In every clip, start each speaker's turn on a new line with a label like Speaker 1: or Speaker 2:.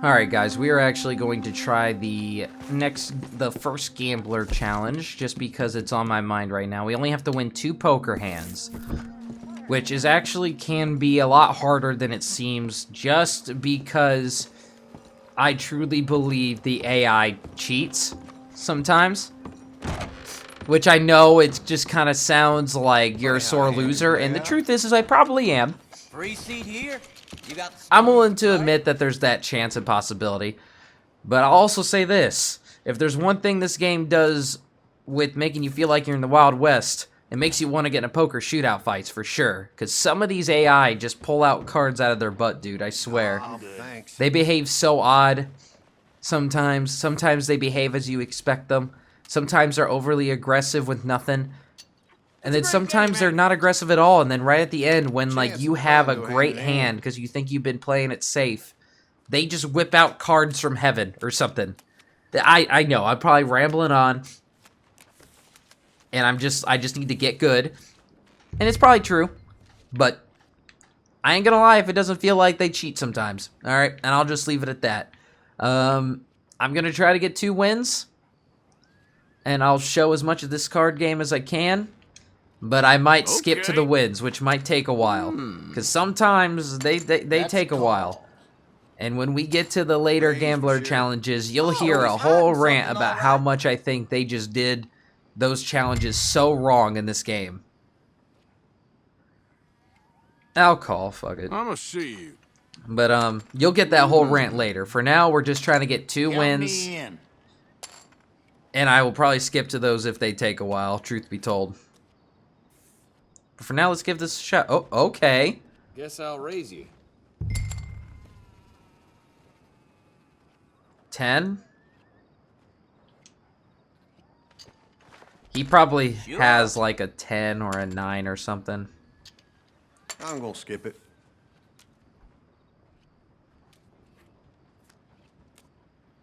Speaker 1: Alright guys, we are actually going to try the first gambler challenge, just because it's on my mind right now. We only have to win 2 poker hands, which is actually can be a lot harder than it seems, just because I truly believe the AI cheats sometimes. Which I know it just kind of sounds like you're a sore loser, and the truth is I probably am.
Speaker 2: Free seat here.
Speaker 1: I'm willing to admit that there's that chance and possibility. But I'll also say this. If there's one thing this game does with making you feel like you're in the Wild West, it makes you want to get in a poker shootout fights for sure. Because some of these AI just pull out cards out of their butt, dude, I swear.
Speaker 2: Oh, thanks.
Speaker 1: They behave so odd sometimes. Sometimes they behave as you expect them. Sometimes they're overly aggressive with nothing. And then sometimes they're not aggressive at all, and then right at the end, when like you have a great hand because you think you've been playing it safe, they just whip out cards from heaven or something. I know, I'm probably rambling on, and I just need to get good, and it's probably true, but I ain't gonna lie if it doesn't feel like they cheat sometimes. All right, and I'll just leave it at that. I'm gonna try to get 2 wins, and I'll show as much of this card game as I can. But I might skip to the wins, which might take a while. Because sometimes they take a while. And when we get to the later gambler challenges, you'll hear a whole rant about how much I think they just did those challenges so wrong in this game. I'll call, fuck it.
Speaker 3: I'ma see you.
Speaker 1: But you'll get that whole rant later. For now, we're just trying to get 2 wins. And I will probably skip to those if they take a while, truth be told. But for now, let's give this a shot. Oh, okay.
Speaker 3: Guess I'll raise you.
Speaker 1: 10. He probably has like a 10 or a 9 or something.
Speaker 4: I'm gonna skip it.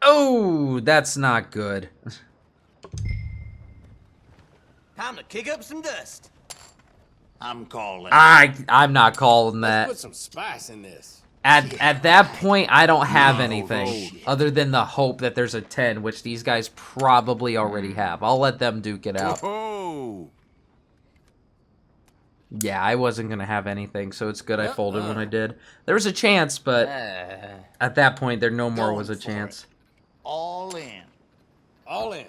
Speaker 1: Oh, that's not good.
Speaker 2: Time to kick up some dust. I'm calling.
Speaker 1: I'm not calling that.
Speaker 3: Let's put some spice in this.
Speaker 1: At that point, I don't have anything other than the hope that there's a 10, which these guys probably already have. I'll let them duke it out.
Speaker 3: Oh.
Speaker 1: Yeah, I wasn't going to have anything, so it's good I folded when I did. There was a chance, but at that point, there no more was a chance.
Speaker 2: All in.
Speaker 3: All in.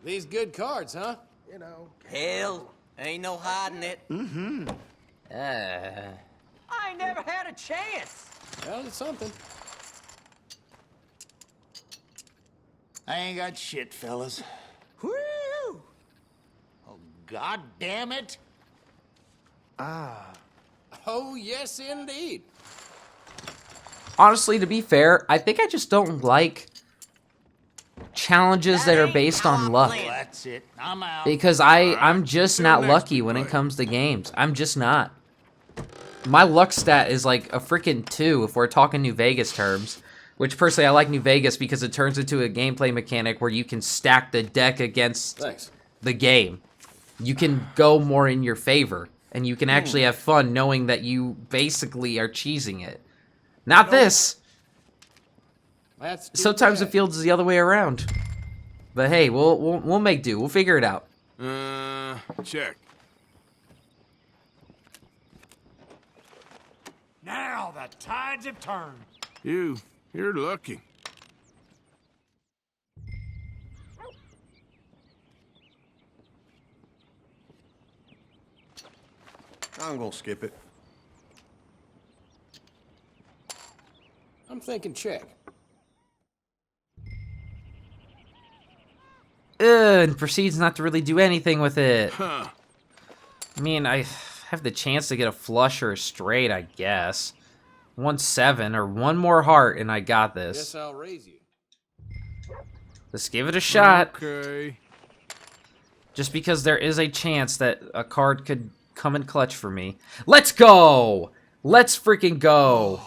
Speaker 3: These good cards, huh?
Speaker 4: You know.
Speaker 2: Hell, ain't no hiding it. Mm-hmm. I ain't never had a chance.
Speaker 3: Well, it's something.
Speaker 5: I ain't got shit, fellas.
Speaker 2: Woo!
Speaker 5: Oh, God damn it.
Speaker 3: Oh, yes, indeed.
Speaker 1: Honestly, to be fair, I think I just don't like challenges that are based on luck.
Speaker 5: That's it. I'm out.
Speaker 1: Because I'm just not lucky when it comes to games. I'm just not. My luck stat is like a freaking 2 if we're talking New Vegas terms. Which, personally, I like New Vegas because it turns into a gameplay mechanic where you can stack the deck against the game. You can go more in your favor. And you can actually have fun knowing that you basically are cheesing it. Not this! Sometimes it feels the other way around. But hey, we'll make do. We'll figure it out.
Speaker 3: Check.
Speaker 6: Now the tides have turned.
Speaker 3: You're lucky.
Speaker 4: I'm gonna skip it.
Speaker 3: I'm thinking check.
Speaker 1: And proceeds not to really do anything with it.
Speaker 3: Huh.
Speaker 1: I mean, I have the chance to get a flush or a straight, I guess. 1-7 or one more heart, and I got this.
Speaker 3: Guess I'll raise you.
Speaker 1: Let's give it a shot.
Speaker 3: Okay.
Speaker 1: Just because there is a chance that a card could come in clutch for me. Let's go! Let's freaking go!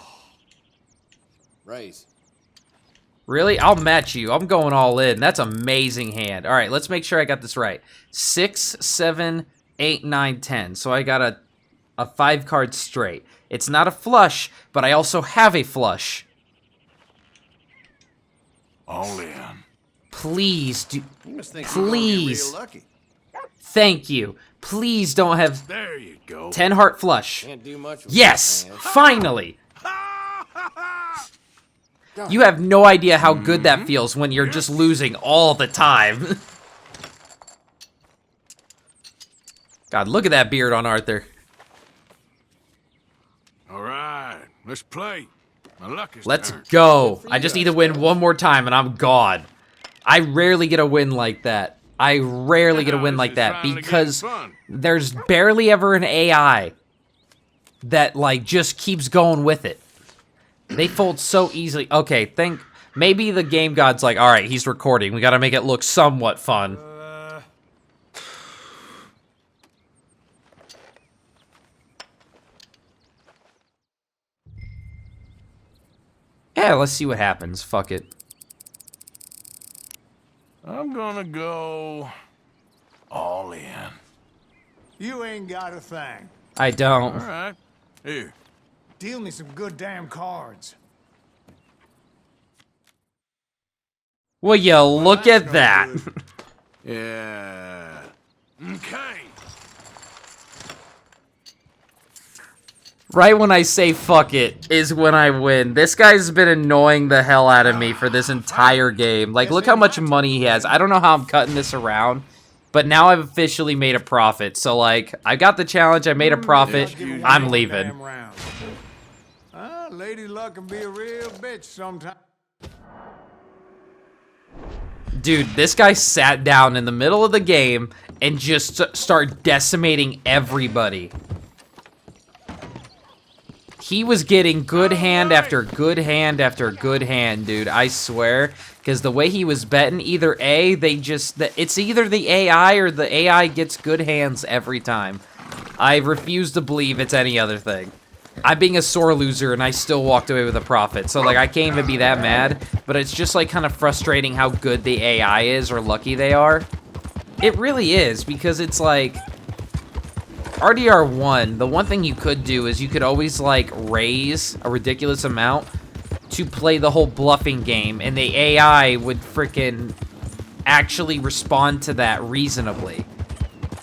Speaker 3: Raise.
Speaker 1: Really? I'll match you. I'm going all in. That's amazing hand. All right, let's make sure I got this right. 6, 7, 8, 9, 10. So I got a a 5-card straight. It's not a flush, but I also have a flush.
Speaker 3: All in.
Speaker 1: Please do.
Speaker 4: You must think you're gonna get
Speaker 1: Please.
Speaker 4: real lucky.
Speaker 1: Thank you. Please don't have
Speaker 3: There you go.
Speaker 1: 10 heart flush.
Speaker 3: Can't do much with
Speaker 1: Yes!
Speaker 3: this, man.
Speaker 1: Finally! You have no idea how good that feels when you're just losing all the time. God, look at that beard on Arthur.
Speaker 3: All right, let's play. My luck is
Speaker 1: Let's
Speaker 3: turned.
Speaker 1: go. I just need to win one more time and I'm gone. I rarely get a win like that. I rarely get a win
Speaker 3: This
Speaker 1: like
Speaker 3: is
Speaker 1: that
Speaker 3: finally
Speaker 1: because
Speaker 3: getting fun.
Speaker 1: there's barely ever an AI that, like, just keeps going with it. They fold so easily. Okay, maybe the game god's like, all right, he's recording. We gotta make it look somewhat fun. Yeah, let's see what happens. Fuck it.
Speaker 3: I'm gonna go all in.
Speaker 6: You ain't got a thing.
Speaker 1: I don't.
Speaker 3: All right, here.
Speaker 6: Deal me some good damn cards.
Speaker 1: Well, you look at that.
Speaker 3: Yeah. Okay.
Speaker 1: Right when I say fuck it is when I win. This guy's been annoying the hell out of me for this entire game. Like, look how much money he has. I don't know how I'm cutting this around, but now I've officially made a profit. So, like, I got the challenge, I made a profit, I'm leaving.
Speaker 6: Damn round. Lady luck can be a real bitch sometimes.
Speaker 1: Dude, this guy sat down in the middle of the game and just started decimating everybody. He was getting good hand after good hand after good hand, dude. I swear. Because the way he was betting, either A, it's either the AI or the AI gets good hands every time. I refuse to believe it's any other thing. I'm being a sore loser and I still walked away with a profit. So, like, I can't even be that mad. But it's just, like, kind of frustrating how good the AI is or lucky they are. It really is, because it's like... RDR1, the one thing you could do is you could always, like, raise a ridiculous amount to play the whole bluffing game, and the AI would frickin' actually respond to that reasonably.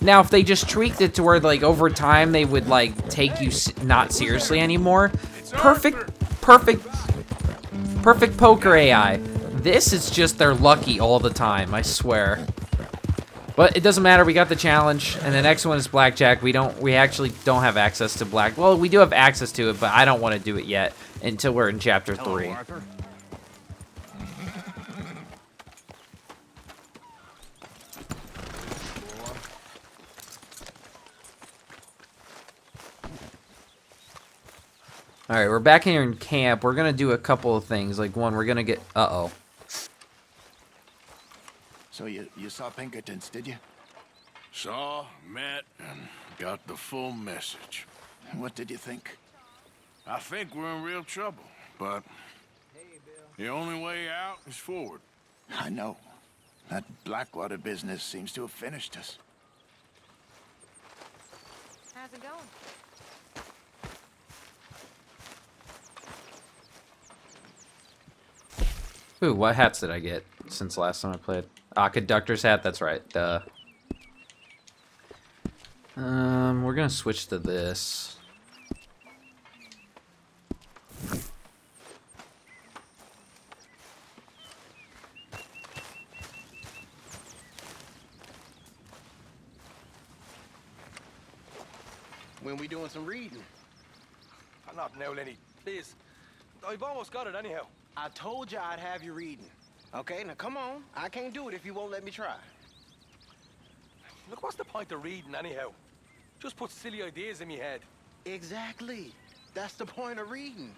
Speaker 1: Now, if they just tweaked it to where, like, over time they would, like, take you not seriously anymore, perfect poker AI. This is just they're lucky all the time, I swear. But it doesn't matter, we got the challenge, and the next one is blackjack. We actually don't have access to black. Well, we do have access to it, but I don't want to do it yet until we're in chapter 3.
Speaker 2: Arthur.
Speaker 1: Alright, we're back here in camp. We're gonna do a couple of things. Like, one, we're gonna get... Uh-oh.
Speaker 5: So you saw Pinkertons, did you?
Speaker 3: Saw, met, and got the full message.
Speaker 5: What did you think?
Speaker 3: I think we're in real trouble, but the only way out is forward.
Speaker 5: I know. That Blackwater business seems to have finished us.
Speaker 7: How's it going?
Speaker 1: Ooh, what hats did I get since last time I played? Ah, conductor's hat, that's right. Duh. We're gonna switch to this.
Speaker 4: When we doing some reading?
Speaker 8: Not now, Lenny. Please. I've almost got it anyhow.
Speaker 2: I told you I'd have you reading. Okay, now come on. I can't do it if you won't let me try.
Speaker 8: Look, what's the point of reading anyhow? Just put silly ideas in me head.
Speaker 2: Exactly. That's the point of reading.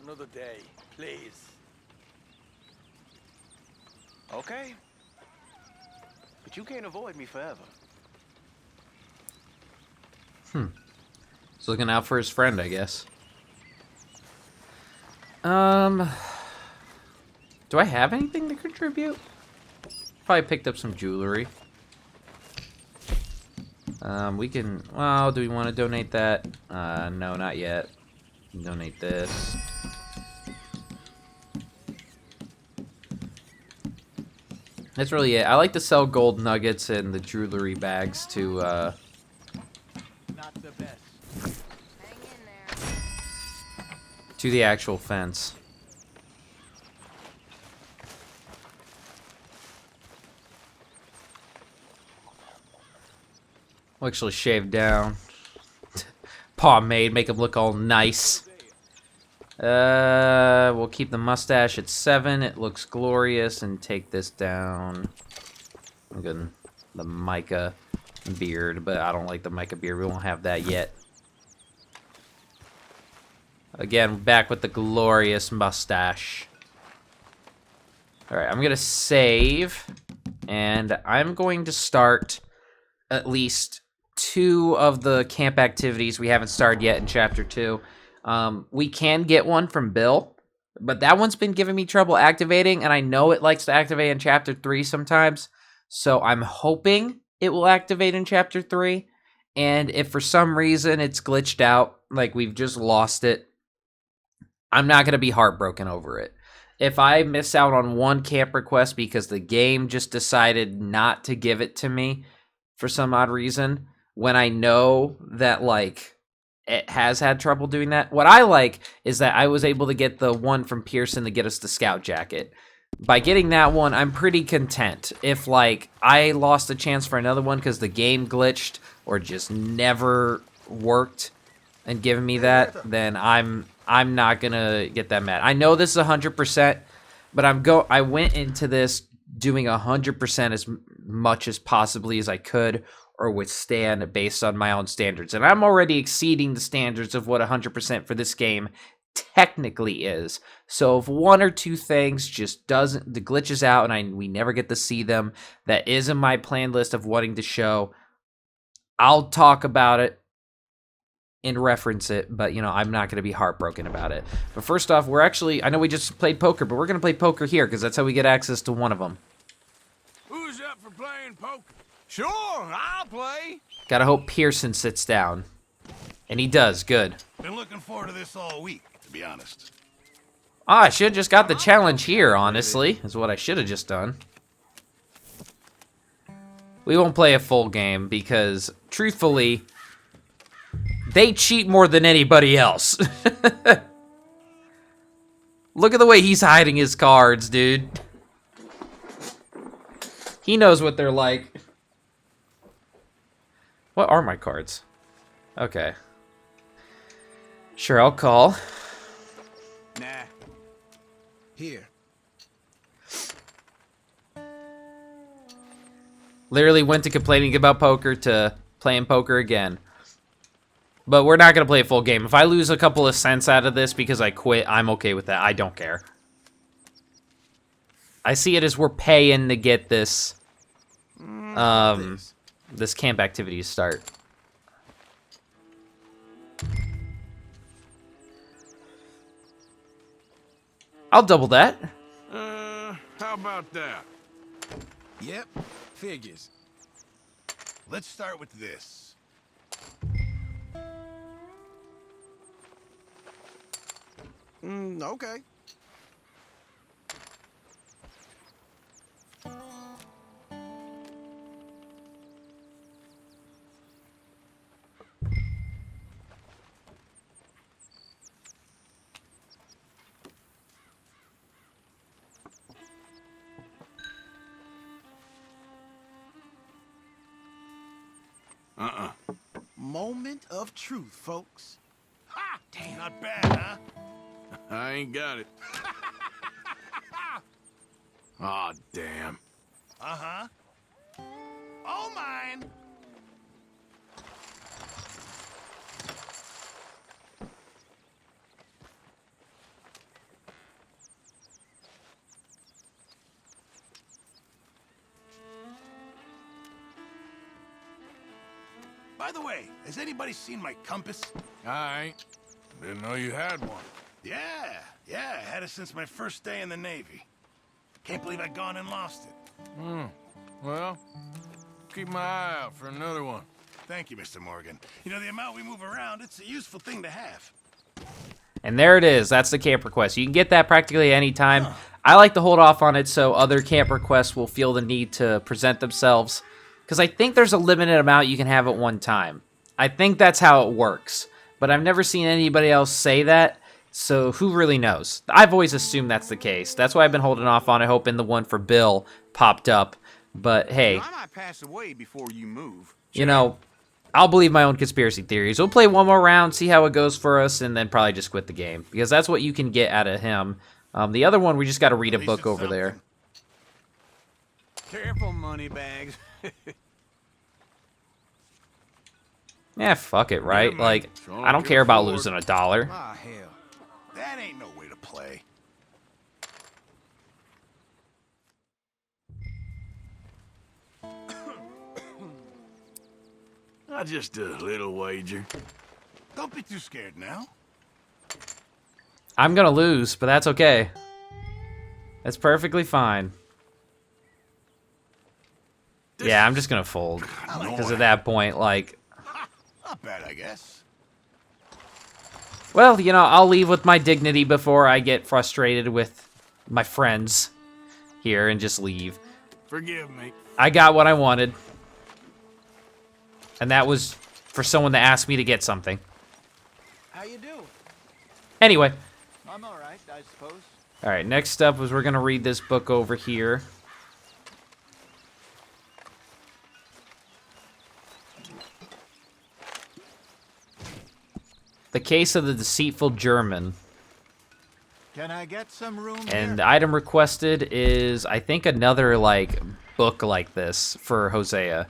Speaker 8: Another day, please.
Speaker 2: Okay. But you can't avoid me forever.
Speaker 1: He's looking out for his friend, I guess. Do I have anything to contribute? Probably picked up some jewelry. We can... Well, do we want to donate that? No, not yet. Donate this. That's really it. I like to sell gold nuggets and the jewelry bags to,
Speaker 4: Not the best.
Speaker 7: Hang in there.
Speaker 1: to the actual fence. We'll actually shave down. Pomade, make him look all nice. We'll keep the mustache at 7. It looks glorious, and take this down. I'm good. The mica beard, but I don't like the mica beard. We won't have that yet. Again, back with the glorious mustache. Alright, I'm gonna save. And I'm going to start at least 2 of the camp activities we haven't started yet in Chapter 2. We can get one from Bill, but that one's been giving me trouble activating, and I know it likes to activate in Chapter 3 sometimes, so I'm hoping it will activate in Chapter 3, and if for some reason it's glitched out, like we've just lost it, I'm not going to be heartbroken over it. If I miss out on one camp request because the game just decided not to give it to me for some odd reason, when I know that, like, it has had trouble doing that. What I like is that I was able to get the one from Pearson to get us the scout jacket. By getting that one, I'm pretty content. If, like, I lost a chance for another one because the game glitched or just never worked and given me that, then I'm not gonna get that mad. I know this is 100%, but I went into this doing 100% as much as possibly as I could or withstand based on my own standards. And I'm already exceeding the standards of what 100% for this game technically is. So if one or two things just the glitches out and we never get to see them, that is in my plan list of wanting to show, I'll talk about it and reference it, but, you know, I'm not going to be heartbroken about it. But first off, I know we just played poker, but we're going to play poker here because that's how we get access to one of them.
Speaker 3: Who's up for playing poker?
Speaker 8: Sure, I'll play.
Speaker 1: Gotta hope Pearson sits down. And he does, good.
Speaker 5: Been looking forward to this all week, to be honest.
Speaker 1: I should have just got the challenge here, honestly, is what I should have just done. We won't play a full game because, truthfully, they cheat more than anybody else. Look at the way he's hiding his cards, dude. He knows what they're like. What are my cards? Okay. Sure, I'll call.
Speaker 5: Nah. Here.
Speaker 1: Literally went to complaining about poker to playing poker again. But we're not going to play a full game. If I lose a couple of cents out of this because I quit, I'm okay with that. I don't care. I see it as we're paying to get this this camp activity to start. I'll double that.
Speaker 3: How about that?
Speaker 5: Yep, figures. Let's start with this.
Speaker 8: Okay.
Speaker 5: Moment of truth, folks.
Speaker 8: Ha!
Speaker 5: Damn, not bad, huh?
Speaker 3: I ain't got it. Aw, damn.
Speaker 5: Uh-huh. All mine. By the way, has anybody seen my compass?
Speaker 3: I ain't. Didn't know you had one.
Speaker 5: Yeah, I had it since my first day in the Navy. Can't believe I'd gone and lost it.
Speaker 3: Well, keep my eye out for another one.
Speaker 5: Thank you, Mr. Morgan. You know, the amount we move around, it's a useful thing to have.
Speaker 1: And there it is. That's the camp request. You can get that practically any time. I like to hold off on it so other camp requests will feel the need to present themselves. Because I think there's a limited amount you can have at one time. I think that's how it works. But I've never seen anybody else say that. So who really knows? I've always assumed that's the case. That's why I've been holding off on it, hoping the one for Bill popped up. But hey,
Speaker 6: I might pass away before you move.
Speaker 1: you know, I'll believe my own conspiracy theories. We'll play one more round, see how it goes for us, and then probably just quit the game. Because that's what you can get out of him. The other one, we just got to read a book over there.
Speaker 6: Careful, moneybags.
Speaker 1: Yeah, fuck it, right?
Speaker 3: man.
Speaker 1: Like,
Speaker 3: Sure
Speaker 1: I don't
Speaker 3: can
Speaker 1: care about
Speaker 3: afford.
Speaker 1: losing $1.
Speaker 6: Ah, hell.
Speaker 5: That ain't no way to play.
Speaker 3: Just a little wager.
Speaker 5: Don't be too scared now.
Speaker 1: I'm gonna lose, but that's okay. That's perfectly fine. Yeah, I'm just gonna fold. Because at that point, like...
Speaker 5: Not bad, I guess.
Speaker 1: Well, you know, I'll leave with my dignity before I get frustrated with my friends here and just leave.
Speaker 3: Forgive me.
Speaker 1: I got what I wanted. And that was for someone to ask me to get something.
Speaker 6: How you doing?
Speaker 1: Anyway.
Speaker 6: I'm all right, I suppose.
Speaker 1: Alright, next up is we're going to read this book over here. The Case of the Deceitful German.
Speaker 6: Can I get some room
Speaker 1: And
Speaker 6: here?
Speaker 1: the item requested is, I think, another, like, book like this for Hosea.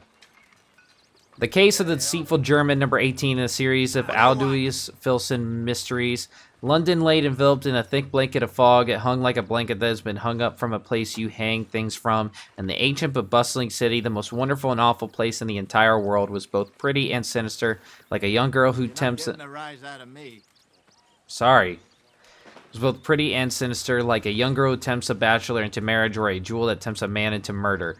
Speaker 1: The Case of the Deceitful German, number 18 in a series of Aldous Filson mysteries. London lay enveloped in a thick blanket of fog. It hung like a blanket that has been hung up from a place you hang things from. And the ancient but bustling city, the most wonderful and awful place in the entire world, was both pretty and sinister, like a young girl who tempts...
Speaker 6: Getting a rise out of me.
Speaker 1: Sorry. It was both pretty and sinister, like a young girl who tempts a bachelor into marriage or a jewel that tempts a man into murder.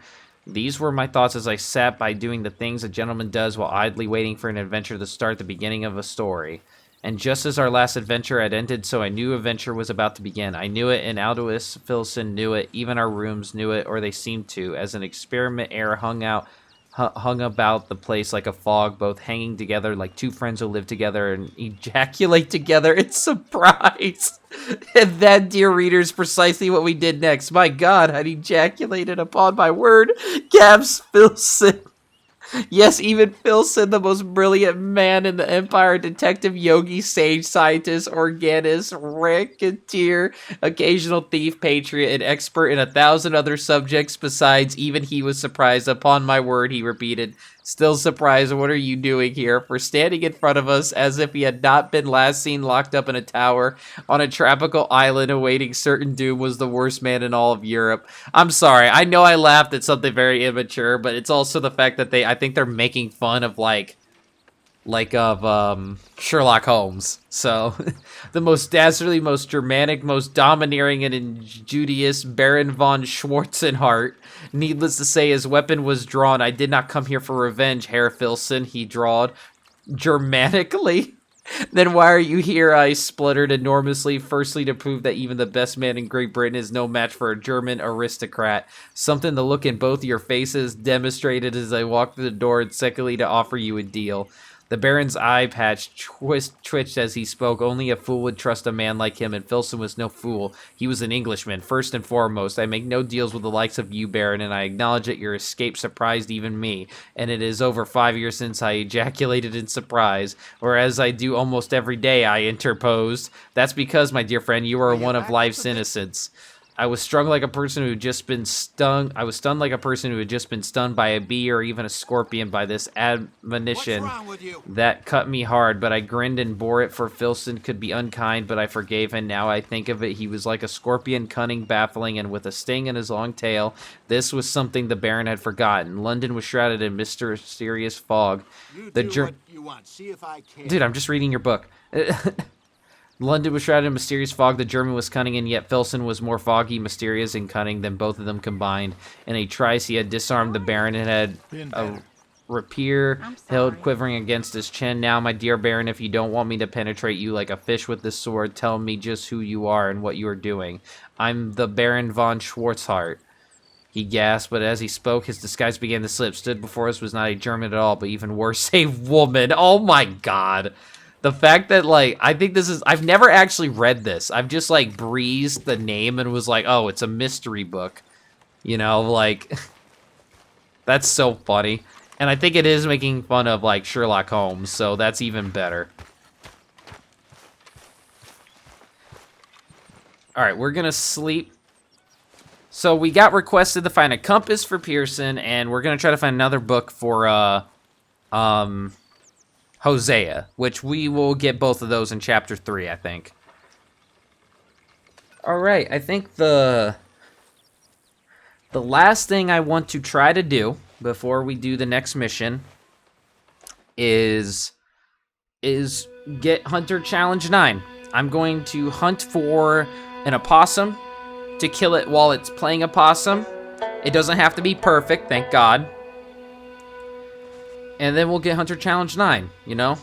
Speaker 1: These were my thoughts as I sat by doing the things a gentleman does while idly waiting for an adventure to start the beginning of a story. And just as our last adventure had ended, so a new adventure was about to begin. I knew it, and Aldous Filson knew it. Even our rooms knew it, or they seemed to. As an experiment air hung about the place like a fog, both hanging together like two friends who live together and ejaculate together in surprise. And that, dear reader, is precisely what we did next. My God, I'd ejaculated upon my word. Gabs Filson. Yes, even Filson, the most brilliant man in the Empire, detective, yogi, sage, scientist, organist, racketeer, occasional thief, patriot, and expert in 1,000 other subjects besides, even he was surprised. Upon my word, he repeated. Still surprised, what are you doing here? For standing in front of us as if he had not been last seen locked up in a tower on a tropical island awaiting certain doom was the worst man in all of Europe. I'm sorry, I know I laughed at something very immature, but it's also the fact that I think they're making fun of Sherlock Holmes. So, the most dastardly, most Germanic, most domineering and injurious Baron von Schwarzenhart. Needless to say, his weapon was drawn. I did not come here for revenge, Herr Filson, he drawled Germanically. Then why are you here? I spluttered enormously. Firstly, to prove that even the best man in Great Britain is no match for a German aristocrat. Something to look in both your faces demonstrated as I walked through the door, and secondly, to offer you a deal. The Baron's eye patch twitched as he spoke. Only a fool would trust a man like him, and Filson was no fool. He was an Englishman, first and foremost. I make no deals with the likes of you, Baron, and I acknowledge that your escape surprised even me. And it is over 5 years since I ejaculated in surprise, or as I do almost every day, I interposed. That's because, my dear friend, you are one of life's innocents. I was stung like a person who had just been stung. I was stunned like a person who had just been stung by a bee or even a scorpion by this admonition.
Speaker 6: What's wrong with you?
Speaker 1: That cut me hard, but I grinned and bore it, for Filson could be unkind, but I forgave him. Now I think of it, he was like a scorpion, cunning, baffling, and with a sting in his long tail. This was something the Baron had forgotten. London was shrouded in mysterious fog.
Speaker 6: You
Speaker 1: The
Speaker 6: do what you want. See if I can.
Speaker 1: Dude, I'm just reading your book. London was shrouded in mysterious fog. The German was cunning, and yet Filson was more foggy, mysterious, and cunning than both of them combined. In a trice, he had disarmed the Baron and had rapier
Speaker 7: I'm
Speaker 1: held
Speaker 7: sorry.
Speaker 1: quivering against his chin. Now, my dear Baron, if you don't want me to penetrate you like a fish with this sword, tell me just who you are and what you are doing. I'm the Baron von Schwarzhart. He gasped, but as he spoke, his disguise began to slip. Stood before us was not a German at all, but even worse, a woman. Oh my god. The fact that, like, I think this is... I've never actually read this. I've just, like, breezed the name and was like, oh, it's a mystery book. You know, like... That's so funny. And I think it is making fun of, like, Sherlock Holmes, so that's even better. Alright, we're gonna sleep. So we got requested to find a compass for Pearson, and we're gonna try to find another book for Hosea, which we will get both of those in chapter 3, I think. Alright, I think the last thing I want to try to do before we do the next mission is get Hunter Challenge 9. I'm going to hunt for an opossum to kill it while it's playing opossum. It doesn't have to be perfect, thank God. And then we'll get Hunter Challenge 9, you know?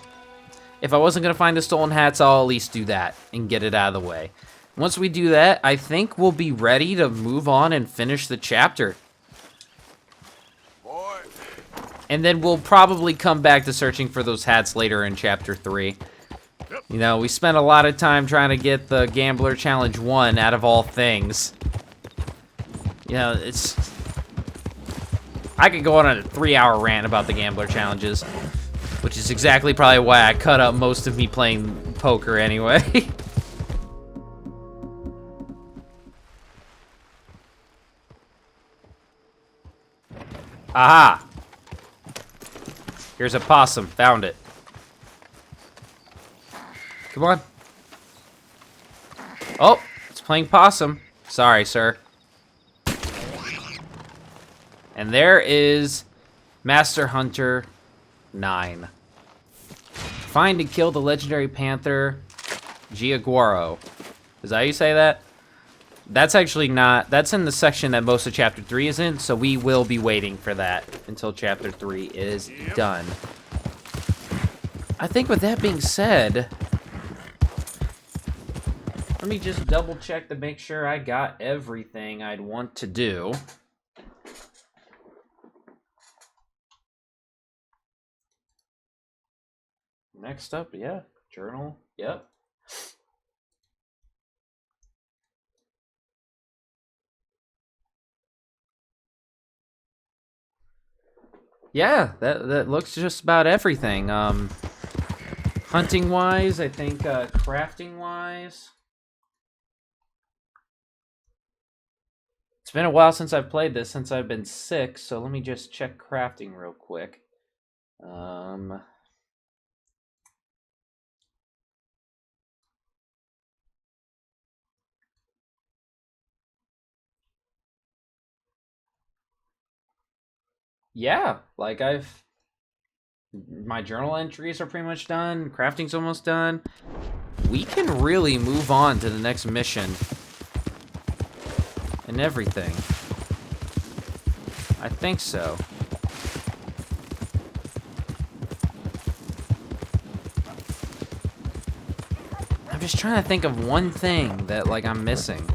Speaker 1: If I wasn't going to find the stolen hats, I'll at least do that and get it out of the way. Once we do that, I think we'll be ready to move on and finish the chapter.
Speaker 3: Boy.
Speaker 1: And then we'll probably come back to searching for those hats later in chapter 3. You know, we spent a lot of time trying to get the Gambler Challenge 1 out of all things. You know, it's... I could go on a 3-hour rant about the Gambler Challenges, which is exactly probably why I cut up most of me playing poker anyway. Aha! Here's a possum. Found it. Come on. Oh, it's playing possum. Sorry, sir. And there is Master Hunter 9. Find and kill the legendary panther Giaguaro. Is that how you say that? That's actually not... That's in the section that most of Chapter 3 is in, so we will be waiting for that until Chapter 3 is done. I think with that being said... Let me just double check to make sure I got everything I'd want to do. Next up, yeah, journal, yep. Yeah, that looks just about everything. Hunting-wise, I think crafting-wise. It's been a while since I've played this, since I've been sick, so let me just check crafting real quick. Yeah, like my journal entries are pretty much done, crafting's almost done. We can really move on to the next mission and everything. I think so. I'm just trying to think of one thing that, like, I'm missing.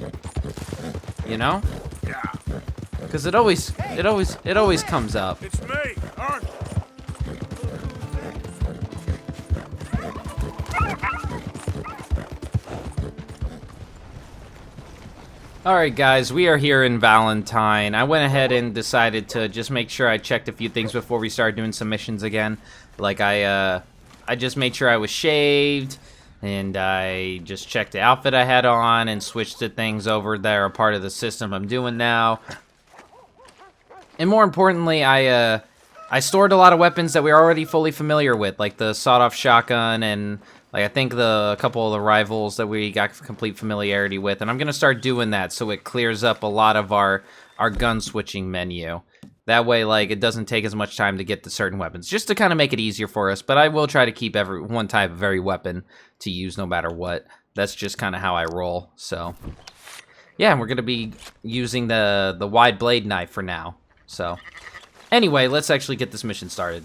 Speaker 1: You know?
Speaker 3: Yeah.
Speaker 1: Because it always comes up.
Speaker 3: It's me, Arthur.
Speaker 1: Alright guys, we are here in Valentine. I went ahead and decided to just make sure I checked a few things before we started doing some missions again. Like I just made sure I was shaved, and I just checked the outfit I had on and switched the things over that are a part of the system I'm doing now. And more importantly, I stored a lot of weapons that we are already fully familiar with, like the sawed-off shotgun and, like, I think a couple of the rivals that we got complete familiarity with. And I'm going to start doing that so it clears up a lot of our gun switching menu. That way, like, it doesn't take as much time to get to certain weapons, just to kind of make it easier for us. But I will try to keep one type of every weapon to use no matter what. That's just kind of how I roll, so. Yeah, and we're going to be using the wide blade knife for now, so. Anyway, let's actually get this mission started.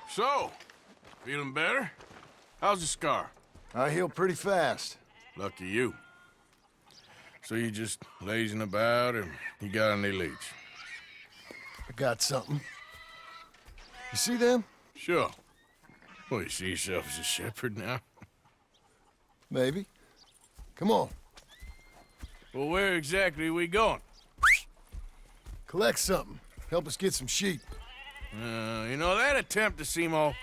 Speaker 3: So, feeling better? How's the scar?
Speaker 6: I heal pretty fast.
Speaker 3: Lucky you. So you just lazing about, or you got any leads?
Speaker 6: I got something. You see them?
Speaker 3: Sure. Well, you see yourself as a shepherd now?
Speaker 6: Maybe. Come on.
Speaker 3: Well, where exactly are we going?
Speaker 6: Collect something. Help us get some sheep.
Speaker 3: You know, that attempt to seem all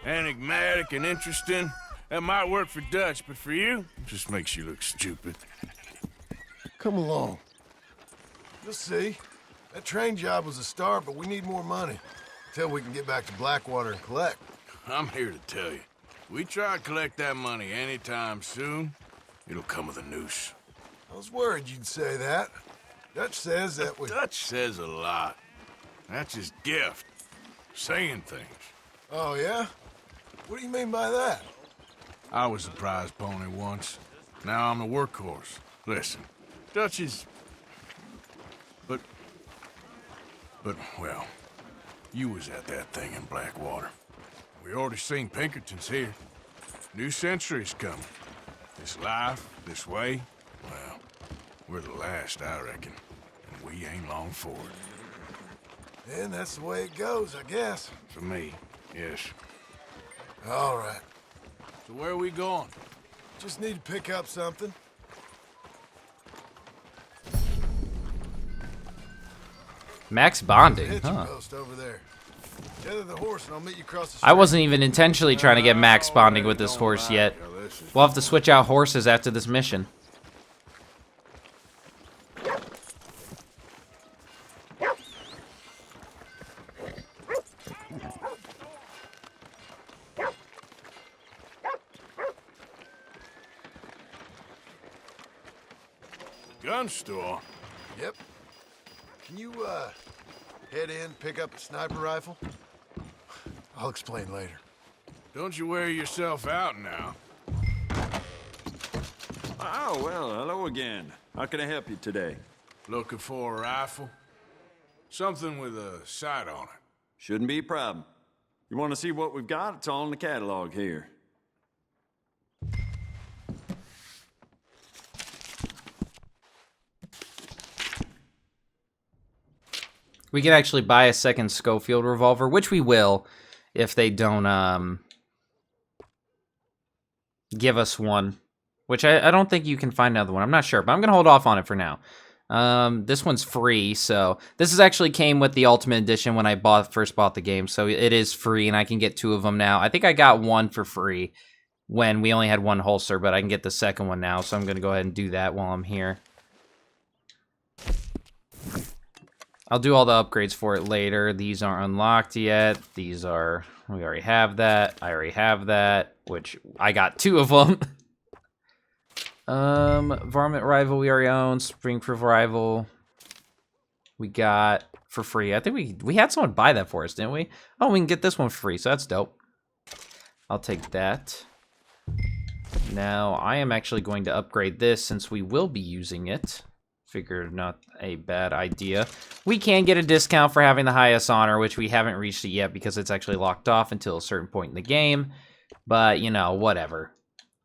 Speaker 3: enigmatic and interesting, that might work for Dutch, but for you, it just makes you look stupid.
Speaker 6: Come along. You'll see. That train job was a start, but we need more money. Until we can get back to Blackwater and collect.
Speaker 3: I'm here to tell you, we try to collect that money anytime soon, it'll come with a noose.
Speaker 6: I was worried you'd say that. Dutch says that we...
Speaker 3: Dutch says a lot. That's his gift. Saying things.
Speaker 6: Oh, yeah? What do you mean by that?
Speaker 3: I was a prize pony once. Now I'm a workhorse. Listen, Dutch is... But, well, you was at that thing in Blackwater. We already seen Pinkertons here. New century's coming. This life, this way, well, we're the last, I reckon. And we ain't long for it.
Speaker 6: And that's the way it goes, I guess.
Speaker 3: For me, yes.
Speaker 6: All right.
Speaker 3: So where are we going?
Speaker 6: Just need to pick up something.
Speaker 1: Max bonding,
Speaker 6: Hitching
Speaker 1: huh?
Speaker 6: post over there. Tether the horse and I'll meet you across the street.
Speaker 1: I wasn't even intentionally trying to get max bonding with this horse yet. We'll have to switch out horses after this mission.
Speaker 3: Gun store?
Speaker 6: Yep. Can you, head in, pick up a sniper rifle? I'll explain later.
Speaker 3: Don't you wear yourself out now.
Speaker 9: Oh, well, hello again. How can I help you today?
Speaker 3: Looking for a rifle? Something with a sight on it.
Speaker 9: Shouldn't be a problem. You want to see what we've got? It's all in the catalog here.
Speaker 1: We can actually buy a second Schofield revolver, which we will if they don't give us one. Which I don't think you can find another one. I'm not sure, but I'm going to hold off on it for now. This one's free, so... This is actually came with the Ultimate Edition when I first bought the game, so it is free, and I can get 2 of them now. I think I got one for free when we only had one holster, but I can get the second one now, so I'm going to go ahead and do that while I'm here. I'll do all the upgrades for it later. These aren't unlocked yet. These are... We already have that. I already have that, which I got 2 of them. Varmint Rival we already own. Springproof Rival we got for free. I think we had someone buy that for us, didn't we? Oh, we can get this one for free, so that's dope. I'll take that. Now, I am actually going to upgrade this since we will be using it. Figured not a bad idea. We can get a discount for having the highest honor, which we haven't reached it yet because it's actually locked off until a certain point in the game. But, you know, whatever.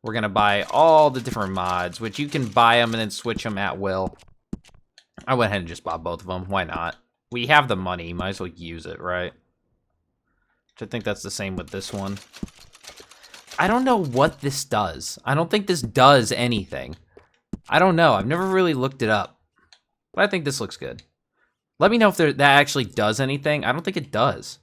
Speaker 1: We're going to buy all the different mods, which you can buy them and then switch them at will. I went ahead and just bought both of them. Why not? We have the money. Might as well use it, right? Which I think that's the same with this one. I don't know what this does. I don't think this does anything. I don't know. I've never really looked it up. But I think this looks good. Let me know if that actually does anything. I don't think it does.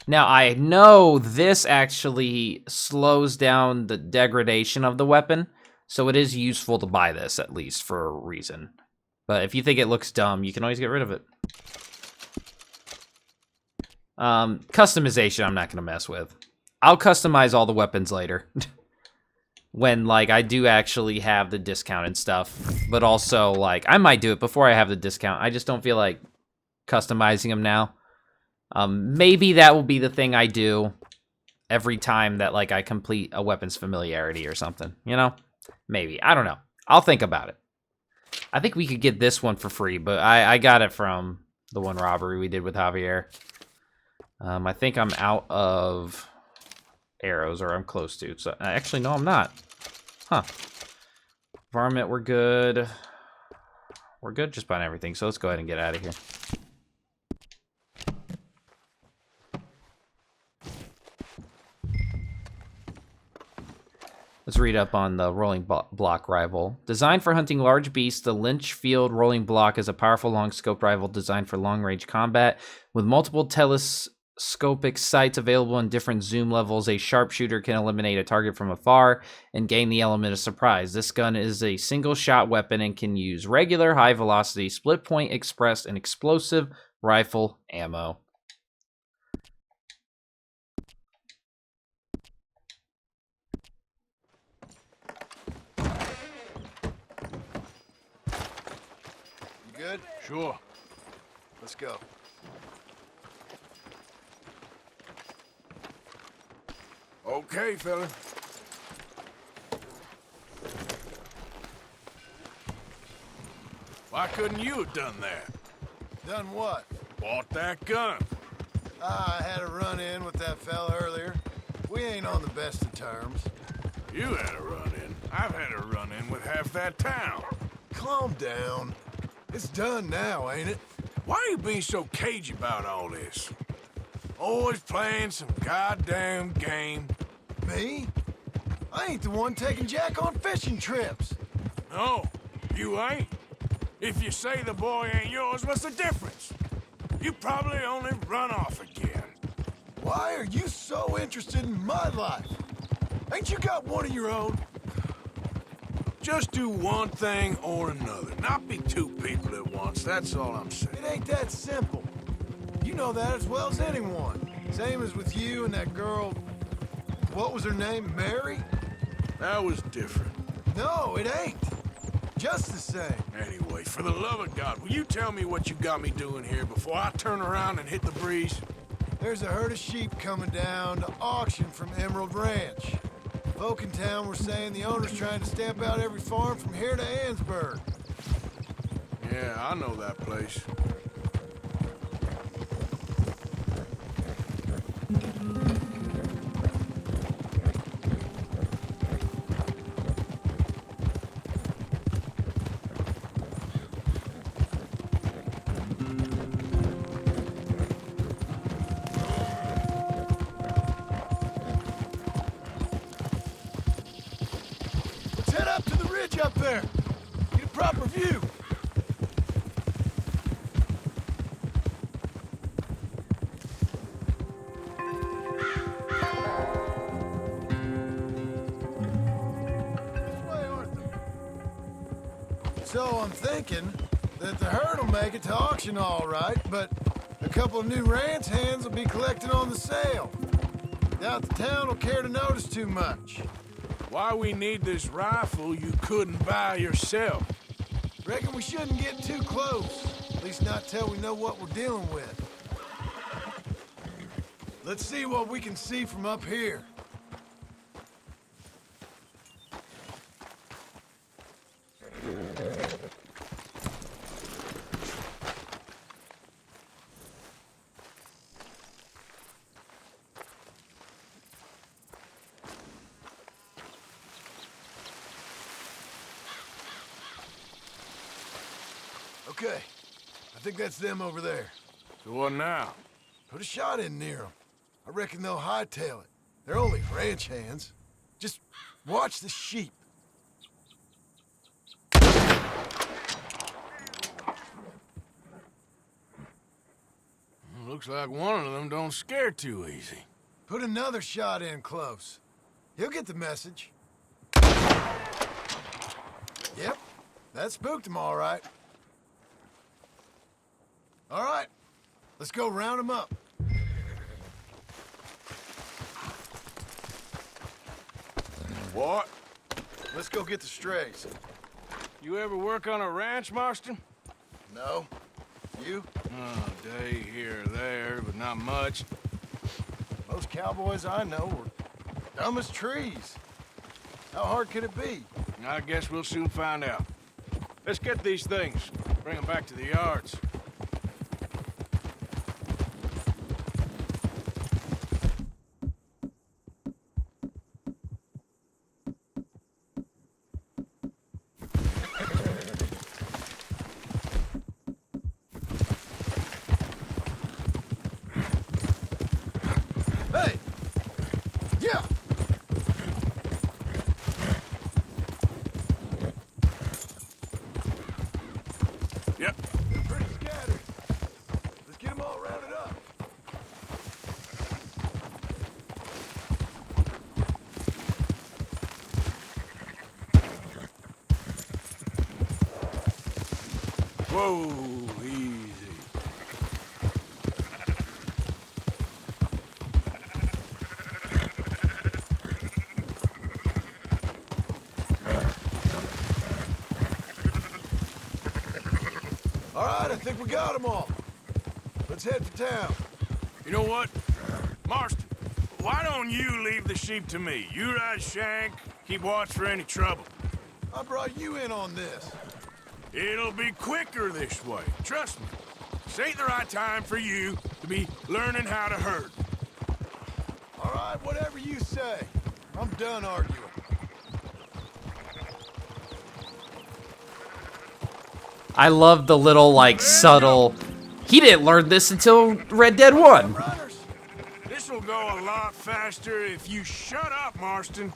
Speaker 1: Now, I know this actually slows down the degradation of the weapon, so it is useful to buy this, at least, for a reason. But if you think it looks dumb, you can always get rid of it. Customization, I'm not going to mess with. I'll customize all the weapons later. When, like, I do actually have the discount and stuff. But also, like, I might do it before I have the discount. I just don't feel like customizing them now. Maybe that will be the thing I do every time that, like, I complete a weapons familiarity or something, you know? Maybe. I don't know. I'll think about it. I think we could get this one for free, but I got it from the one robbery we did with Javier. I think I'm out of arrows, or I'm close to. So actually, no, I'm not. Huh. Varmint, we're good. We're good just about everything, so let's go ahead and get out of here. Let's read up on the rolling block rifle. Designed for hunting large beasts, the Lynchfield rolling block is a powerful long-scoped rifle designed for long-range combat. With multiple telescopic sights available in different zoom levels, a sharpshooter can eliminate a target from afar and gain the element of surprise. This gun is a single-shot weapon and can use regular, high-velocity, split-point, express, and explosive rifle ammo.
Speaker 6: Good?
Speaker 3: Sure.
Speaker 6: Let's go.
Speaker 3: Okay, fella. Why couldn't you have done that?
Speaker 6: Done what?
Speaker 3: Bought that gun.
Speaker 6: I had a run-in with that fella earlier. We ain't on the best of terms.
Speaker 3: You had a run-in. I've had a run-in with half that town.
Speaker 6: Calm down. It's done now, ain't it?
Speaker 3: Why are you being so cagey about all this? Always playing some goddamn game.
Speaker 6: Me? I ain't the one taking Jack on fishing trips.
Speaker 3: No, you ain't. If you say the boy ain't yours, what's the difference? You probably only run off again.
Speaker 6: Why are you so interested in my life? Ain't you got one of your own?
Speaker 3: Just do one thing or another. Not be two people at once, that's all I'm saying.
Speaker 6: It ain't that simple. You know that as well as anyone. Same as with you and that girl... What was her name? Mary?
Speaker 3: That was different.
Speaker 6: No, it ain't. Just the same.
Speaker 3: Anyway, for the love of God, will you tell me what you got me doing here before I turn around and hit the breeze?
Speaker 6: There's a herd of sheep coming down to auction from Emerald Ranch. Folk in town were saying the owner's trying to stamp out every farm from here to Ansburg.
Speaker 3: Yeah, I know that place.
Speaker 6: Let's head up to the ridge up there. Get a proper view. This way, Arthur. So I'm thinking that the herd will make it to auction all right, but a couple of new ranch hands will be collecting on the sale. Doubt the town will care to notice too much.
Speaker 3: Why we need this rifle you couldn't buy yourself?
Speaker 6: Reckon we shouldn't get too close. At least not till we know what we're dealing with. Let's see what we can see from up here. Okay, I think that's them over there.
Speaker 3: So what now?
Speaker 6: Put a shot in near them. I reckon they'll hightail it. They're only ranch hands. Just watch the sheep.
Speaker 3: Looks like one of them don't scare too easy.
Speaker 6: Put another shot in close. He'll get the message. Yep, that spooked him all right. All right, let's go round him up.
Speaker 3: What?
Speaker 6: Let's go get the strays.
Speaker 3: You ever work on a ranch, Marston?
Speaker 6: No? You?
Speaker 3: Oh, a day here or there, but not much.
Speaker 6: Most cowboys I know were dumb as trees. How hard could it be?
Speaker 3: I guess we'll soon find out. Let's get these things. Bring them back to the yards.
Speaker 6: Hey! Yeah!
Speaker 3: Yep.
Speaker 6: They're pretty scattered. Let's get them all rounded up.
Speaker 3: Whoa, easy.
Speaker 6: All right, I think we got them all. Let's head for town.
Speaker 3: You know what? Marston, why don't you leave the sheep to me? You ride Shank, keep watch for any trouble.
Speaker 6: I brought you in on this.
Speaker 3: It'll be quicker this way, trust me. This ain't the right time for you to be learning how to herd.
Speaker 6: All right, whatever you say. I'm done arguing.
Speaker 1: I love the little, like, subtle... He didn't learn this until Red Dead 1.
Speaker 6: Runners!
Speaker 3: This'll go a lot faster if you shut up, Marston.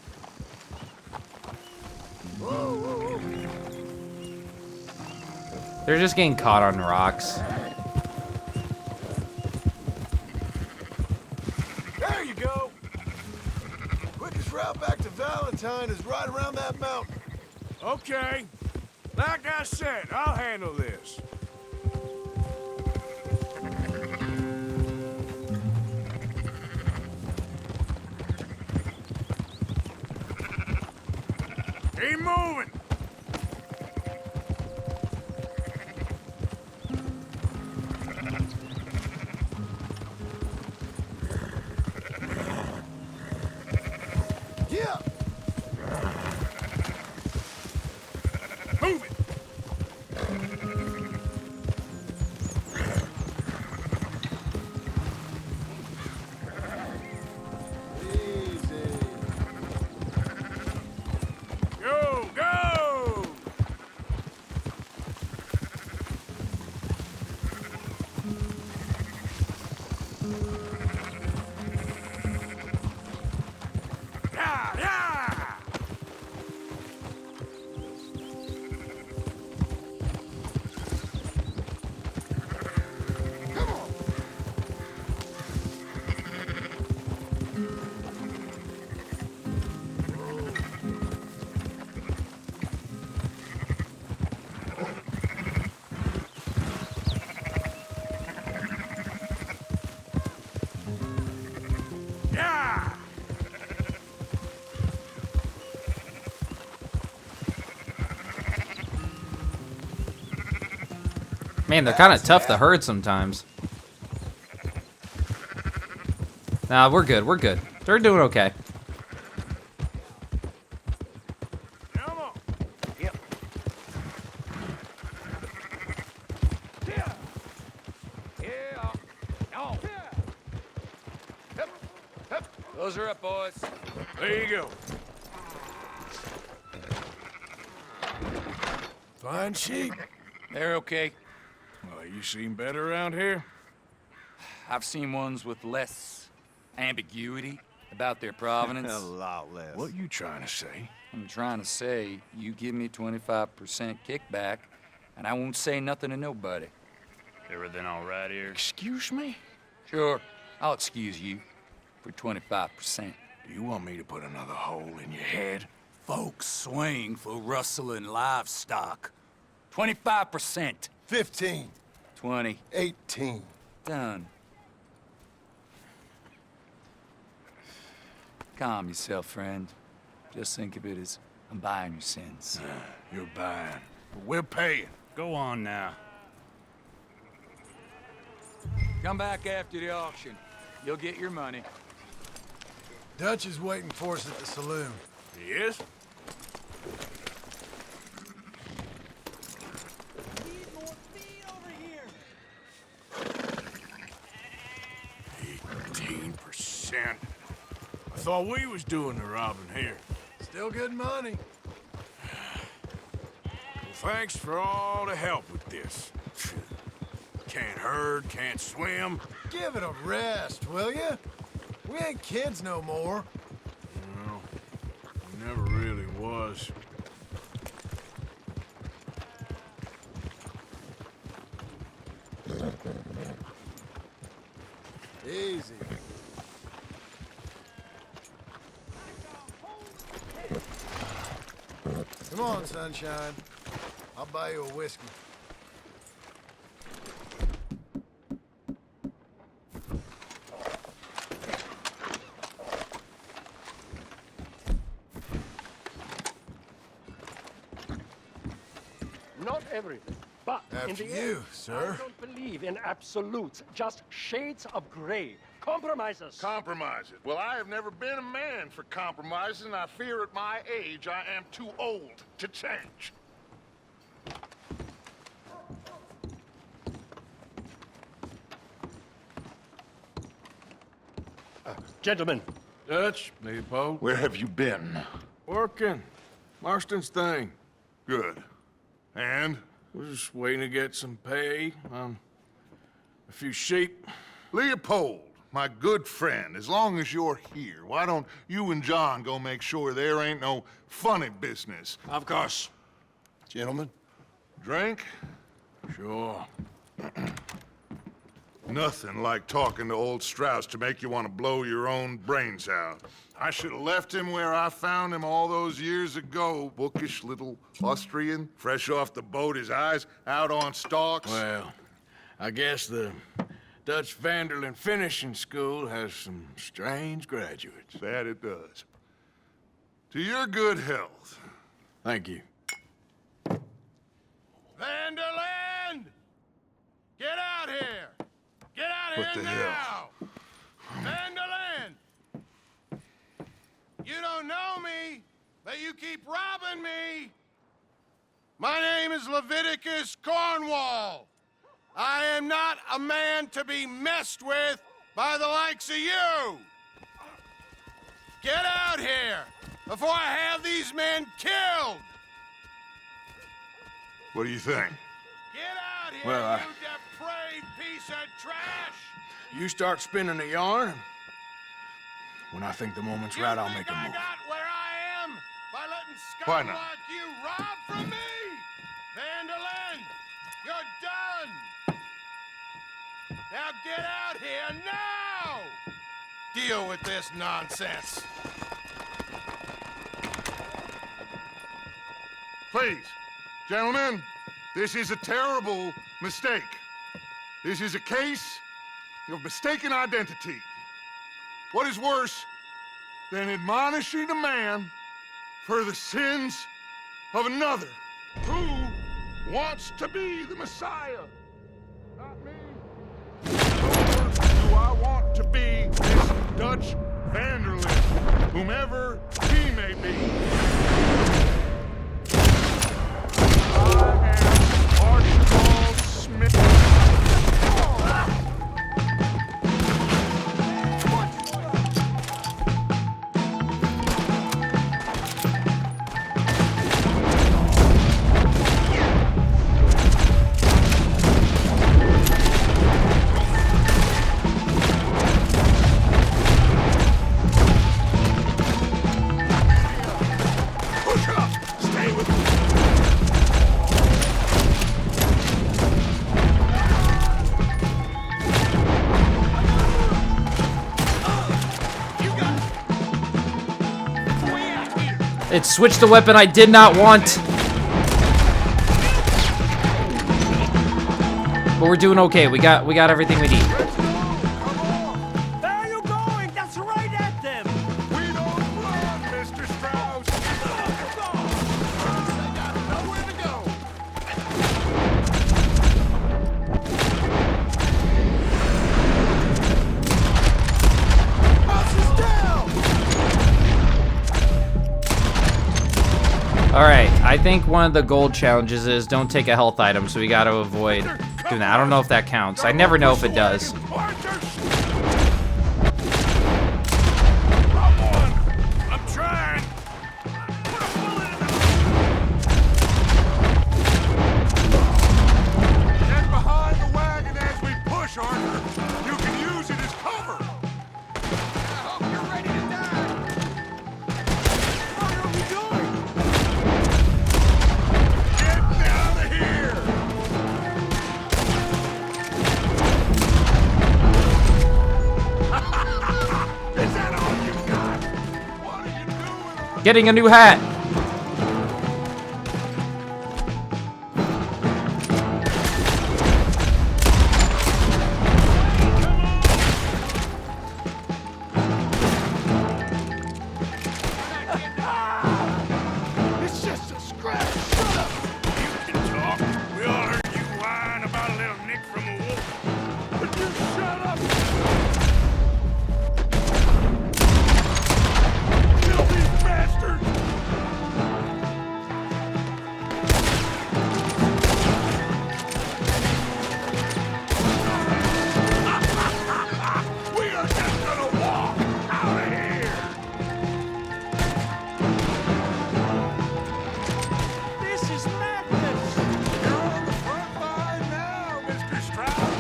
Speaker 6: Whoa, whoa, whoa.
Speaker 1: They're just getting caught on rocks.
Speaker 6: There you go. Quickest route back to Valentine is right around that mountain.
Speaker 3: Okay. Like I said, I'll handle this. Keep moving.
Speaker 6: Yeah!
Speaker 3: Move it.
Speaker 6: Easy.
Speaker 3: Go, go! Yeah, yeah!
Speaker 6: Come on.
Speaker 3: Yeah!
Speaker 1: Man, they're kind of tough to herd sometimes. Nah, we're good, we're good. They're doing okay.
Speaker 3: Come on.
Speaker 8: Yep. Yeah. Yeah. No. Yep. Yep. Those are up, boys.
Speaker 3: There you go.
Speaker 6: Fine sheep.
Speaker 8: They're okay.
Speaker 3: Well, you seem better around here.
Speaker 8: I've seen ones with less ambiguity about their provenance.
Speaker 5: lot less.
Speaker 3: What you trying to say?
Speaker 8: I'm trying to say, you give me 25% kickback, and I won't say nothing to nobody.
Speaker 9: Everything all right here?
Speaker 3: Excuse me?
Speaker 8: Sure, I'll excuse you for 25%.
Speaker 3: Do you want me to put another hole in your head?
Speaker 8: Folks swing for rustling livestock. 25%.
Speaker 6: 15.
Speaker 8: 20.
Speaker 6: 18.
Speaker 8: Done. Calm yourself, friend. Just think of it as I'm buying your sins.
Speaker 3: You're buying. But we're paying.
Speaker 9: Go on now.
Speaker 8: Come back after the auction. You'll get your money.
Speaker 6: Dutch is waiting for us at the saloon.
Speaker 3: He is? thought we was doing the robbing here.
Speaker 6: Still good money.
Speaker 3: Well, thanks for all the help with this. Can't herd, can't swim.
Speaker 6: Give it a rest, will ya? We ain't kids no more.
Speaker 3: No, we never really was.
Speaker 6: Easy. Come on, sunshine. I'll buy you a whiskey.
Speaker 10: Not everything, but in
Speaker 6: After
Speaker 10: the
Speaker 6: you,
Speaker 10: end,
Speaker 6: sir.
Speaker 10: I don't believe in absolutes, just shades of gray. Compromises.
Speaker 11: Compromises. Well, I have never been a man for compromises, and I fear at my age I am too old to change.
Speaker 10: Gentlemen,
Speaker 3: Dutch, Leopold.
Speaker 11: Where have you been?
Speaker 3: Working. Marston's thing.
Speaker 11: Good. And?
Speaker 3: We're just waiting to get some pay on a few sheep.
Speaker 11: Leopold, my good friend, as long as you're here, why don't you and John go make sure there ain't no funny business?
Speaker 3: Of course.
Speaker 11: Gentlemen, drink?
Speaker 3: Sure.
Speaker 11: Nothing like talking to old Strauss to make you want to blow your own brains out. I should have left him where I found him all those years ago. Bookish little Austrian, fresh off the boat, his eyes out on stalks.
Speaker 3: Well, I guess the Dutch Vanderlyn Finishing School has some strange graduates.
Speaker 11: That it does. To your good health.
Speaker 3: Thank you.
Speaker 6: Vanderland! Get out here! Get out
Speaker 11: What
Speaker 6: here
Speaker 11: the
Speaker 6: now!
Speaker 11: hell?
Speaker 6: Vanderland! You don't know me, but you keep robbing me! My name is Leviticus Cornwall. I am not a man to be messed with by the likes of you! Get out here before I have these men killed!
Speaker 11: What do you think?
Speaker 6: Get out here,
Speaker 3: Well,
Speaker 6: you depraved piece of trash!
Speaker 3: You start spinning the yarn. When I think the moment's
Speaker 6: You
Speaker 3: right, I'll
Speaker 6: think
Speaker 3: make a
Speaker 6: I
Speaker 3: move.
Speaker 6: got where I am by letting
Speaker 11: Why
Speaker 6: scum
Speaker 11: not?
Speaker 6: like you rob from me? Vanderlyn, you're done! Now get out here now! Deal with this nonsense.
Speaker 11: Please, gentlemen, this is a terrible mistake. This is a case of mistaken identity. What is worse than admonishing a man for the sins of another who wants to be the Messiah? Not me. Nor do I want to be this Dutch Vanderlyn, whomever he may be. I am Archibald Smith. Push up! Stay with me!
Speaker 1: It switched the weapon I did not want. But we're doing okay. We got everything we need.
Speaker 10: where are you going? That's right at them!
Speaker 11: We don't run, Mr. Strauss!
Speaker 6: Nowhere to go. Bosses down!
Speaker 1: All right. I think one of the gold challenges is don't take a health item, so we got to avoid doing that. I don't know if that counts. I never know if it does.
Speaker 11: Come on!
Speaker 1: Getting a new hat.
Speaker 11: It's just a scratch. Shut up.
Speaker 3: You can talk. We all heard you whine about a little nick from a wolf.
Speaker 11: Would you shut up? Kill these bastards. We are just gonna walk out of here.
Speaker 10: This is madness!
Speaker 11: You're on the front line now, Mr. Strauss.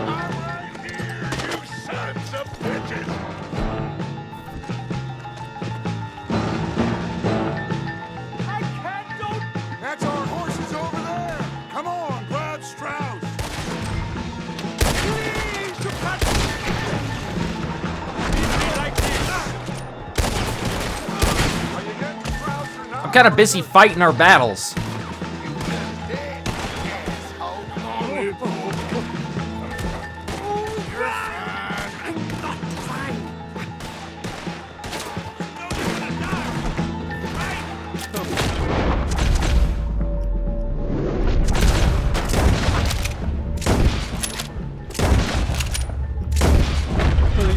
Speaker 11: I'm right here, you sons of bitches.
Speaker 10: I can't do...
Speaker 11: That's our horses over there. Come on, grab Strauss.
Speaker 10: Please, you can't... Leave me like this!
Speaker 11: Are you getting Strauss or not?
Speaker 1: I'm kind of busy fighting our battles.
Speaker 11: Dead, asshole.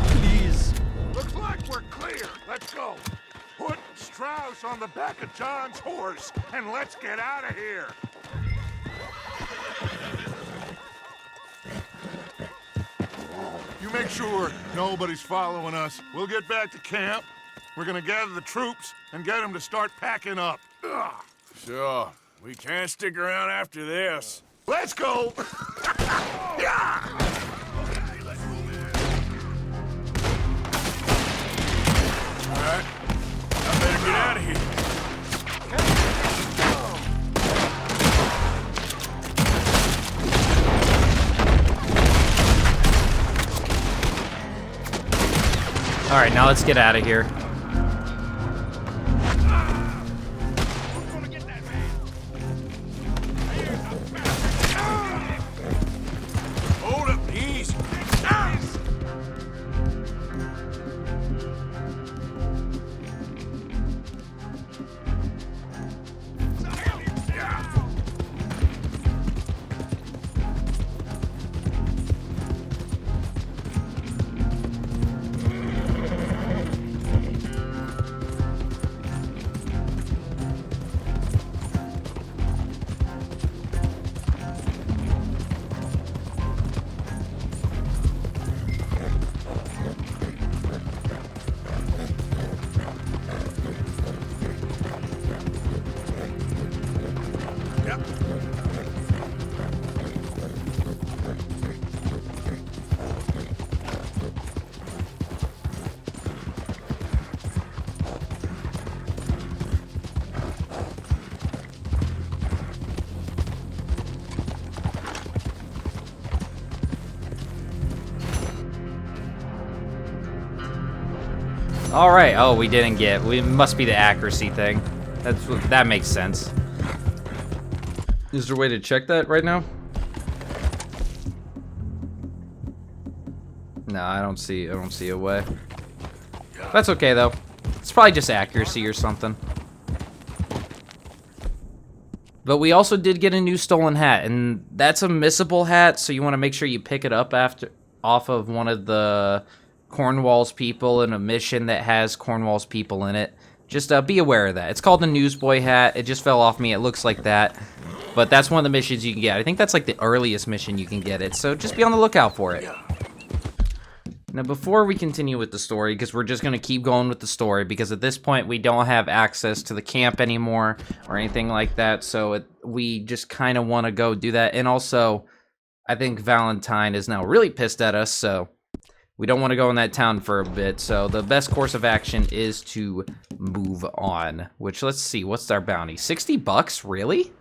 Speaker 10: Please.
Speaker 11: Looks like we're clear. Let's go. Put Strauss on the back of John's horse, and let's get out of here. You make sure nobody's following us. We'll get back to camp. We're gonna gather the troops and get them to start packing up. Ugh.
Speaker 3: Sure. We can't stick around after this.
Speaker 11: Let's go. Yeah.
Speaker 3: All right. I better get out of here.
Speaker 1: All right, now let's get out of here.
Speaker 3: Hold up, easy.
Speaker 1: All right. Oh, we didn't get. We must be the accuracy thing. That makes sense. Is there a way to check that right now? No, I don't see a way. That's okay though. It's probably just accuracy or something. But we also did get a new stolen hat, and that's a missable hat, so you want to make sure you pick it up off of one of the Cornwall's people in a mission that has Cornwall's people in it. Just be aware of that. It's called the Newsboy hat. It just fell off me. It looks like that. But that's one of the missions you can get. I think that's like the earliest mission you can get it, so just be on the lookout for it. Now, before we continue with the story, because we're just going to keep going with the story, because at this point we don't have access to the camp anymore or anything like that, so we just kind of want to go do that. And also, I think Valentine is now really pissed at us, so we don't want to go in that town for a bit. So the best course of action is to move on, which, let's see, what's our bounty? 60 bucks? Really?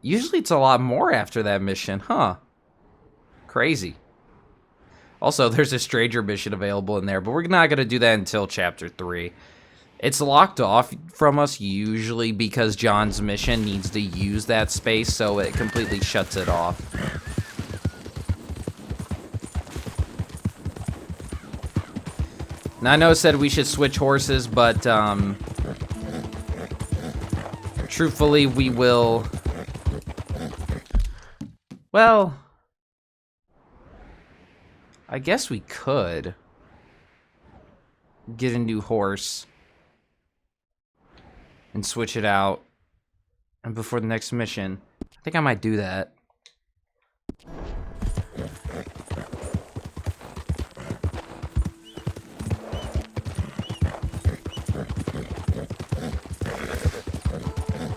Speaker 1: Usually it's a lot more after that mission, huh? Crazy. Also, there's a stranger mission available in there, but we're not going to do that until Chapter 3. It's locked off from us usually because John's mission needs to use that space, so it completely shuts it off. Now, I know it said we should switch horses, but truthfully, we will... Well, I guess we could get a new horse and switch it out and before the next mission. I think I might do that.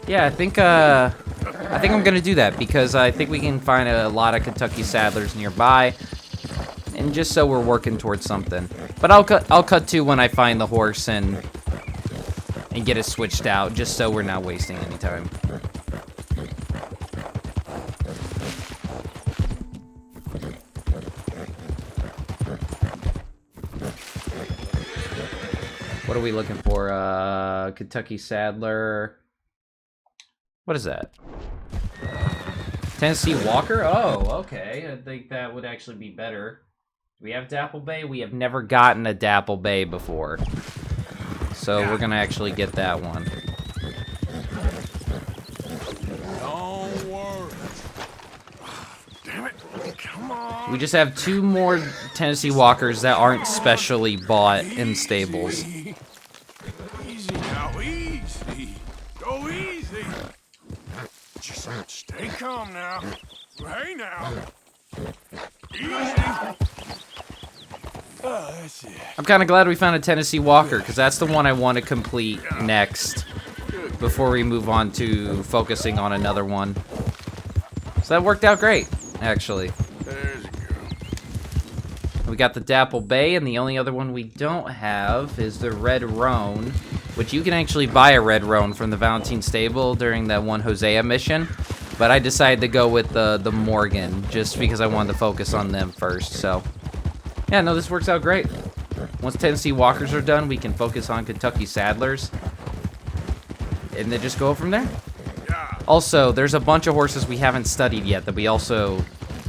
Speaker 1: Yeah, I think I'm gonna do that because I think we can find a lot of Kentucky Saddlers nearby, and just so we're working towards something. But I'll cut to when I find the horse and get it switched out, just so we're not wasting any time. What are we looking for? Kentucky Saddler. What is that? Tennessee Walker? Oh, okay. I think that would actually be better. Do we have Dapple Bay? We have never gotten a Dapple Bay before. So we're gonna actually get that one.
Speaker 3: Don't worry. Damn it. Come on.
Speaker 1: We just have 2 more Tennessee Walkers that aren't specially bought in stables.
Speaker 3: Easy now, easy. Go easy. Just stay calm now. Hey now. Easy. Oh, that's it.
Speaker 1: I'm kind of glad we found a Tennessee Walker, because that's the one I want to complete next before we move on to focusing on another one. So that worked out great, actually.
Speaker 3: There's a girl.
Speaker 1: We got the Dapple Bay, and the only other one we don't have is the Red Roan, which you can actually buy a Red Roan from the Valentine stable during that one Hosea mission. But I decided to go with the Morgan, just because I wanted to focus on them first, so... Yeah, no, this works out great. Once Tennessee Walkers are done, we can focus on Kentucky Saddlers. And then just go from there. Also, there's a bunch of horses we haven't studied yet that we also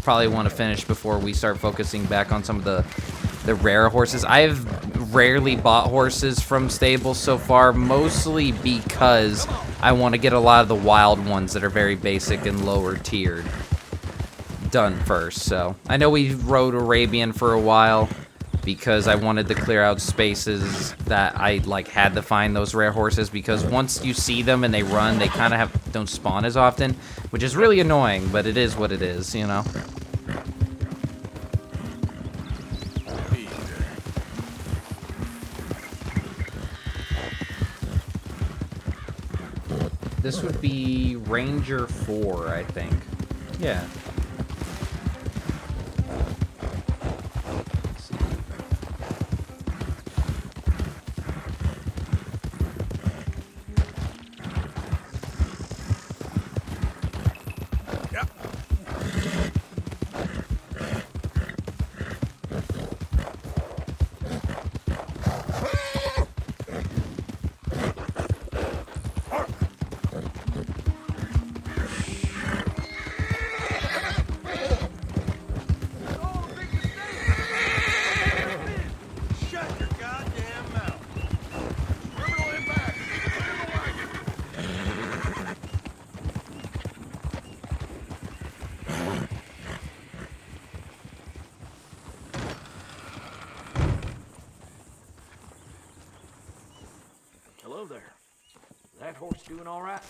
Speaker 1: probably want to finish before we start focusing back on some of the rare horses. I've rarely bought horses from stables so far, mostly because I want to get a lot of the wild ones that are very basic and lower tiered done first. So I know we rode Arabian for a while because I wanted to clear out spaces that I had to find those rare horses, because once you see them and they run, they kind of don't spawn as often, which is really annoying, but it is what it is, you know. This would be Ranger 4, I think. Yeah.
Speaker 10: Hello there. That horse doing all right?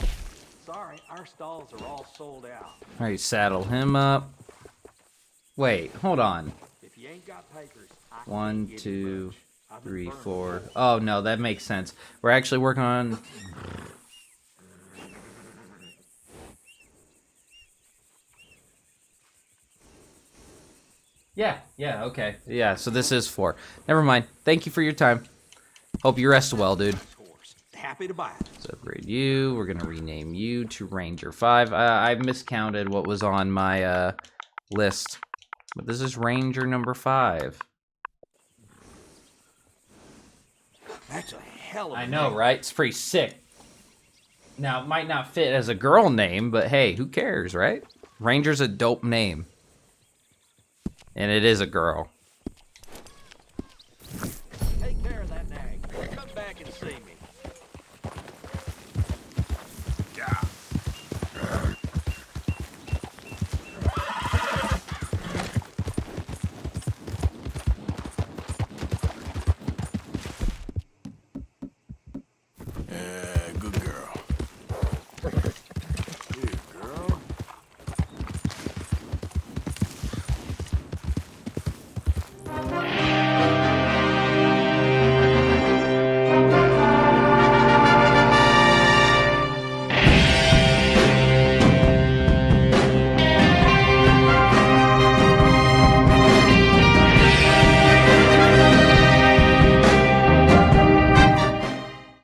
Speaker 10: Sorry, our stalls are all sold out.
Speaker 1: All right, saddle him up. Wait, hold on.
Speaker 10: If you ain't got papers, I can't
Speaker 1: 1,
Speaker 10: give you
Speaker 1: 2,
Speaker 10: much. I've been
Speaker 1: 3,
Speaker 10: burned
Speaker 1: 4.
Speaker 10: before.
Speaker 1: Oh no, that makes sense. We're actually working on. Yeah, okay. Yeah, so this is 4. Never mind. Thank you for your time. Hope you rest well, dude.
Speaker 2: Happy to buy it.
Speaker 1: Let's upgrade you. We're gonna rename you to Ranger 5. I miscounted what was on my list. But this is Ranger number 5.
Speaker 10: That's a hell of a
Speaker 1: I know,
Speaker 10: name.
Speaker 1: right? It's pretty sick. Now, it might not fit as a girl name, but hey, who cares, right? Ranger's a dope name. And it is a girl.
Speaker 10: Take care of that nag. Come back and see me.
Speaker 3: Good girl.